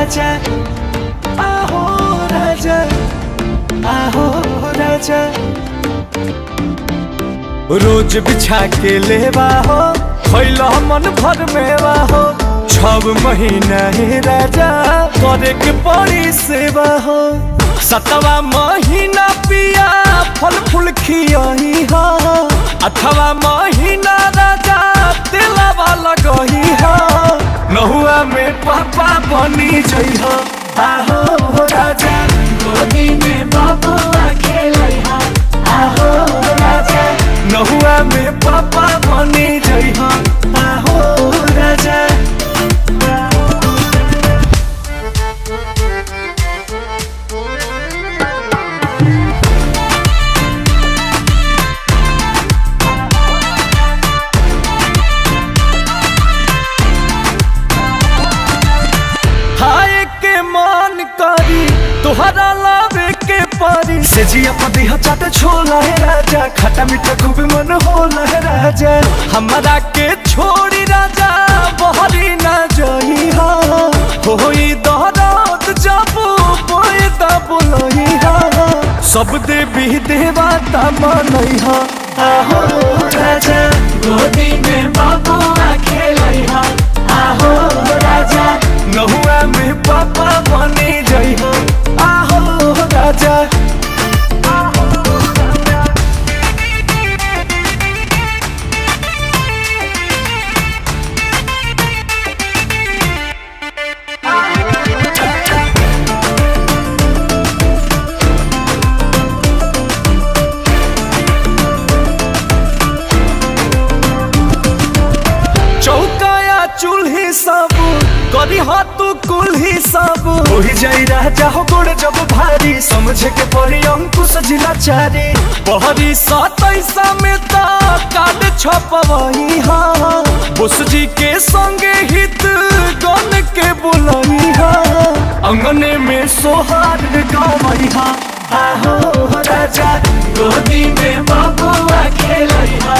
राजा आहो राजा आहो राजा। रोज बिछा के लेवा हो खैला मन भर मेवा हो 6 महीना ही राजा करे के पड़ी सेवा हो। 7वां महीना पिया फल फूल खियाही हो 8वां महीना राजा तेलावा लगही हो 9वां में पापा बनी जई हो आहो राजा। गोदी में बबुआ खेलई हो आहो राजा। 9वां में पापा बनी जई हो आहो राजा। तोहरा लावे के पारी से जिया पदी चाट छोला है राजा। खट्टा मीठा खूब मन होला है राजा। हमारा के छोड़ी राजा बहरी ना जई हा होई दहरात जाबू पैदा बोलई हा। सब देवी देवता मनई हा आहो राजा। गोदी में बबुआ खेलई हा आहो राजा। 9वां में पापा बनी जई हो आहो राजा। चौकाया चूल्ही सब करी हाथ कुल्ही सब हो जाई राजा हो गोड़ जब भारी समझे के पड़ी अंकुश जिला चारी। बहरी 27 में कार्ड छपवही हा बोस जी के संगे हित गन के बुलई हा। अंगने में सोहार गवई हा आहो राजा। गोदी में बबुआ खेलई हा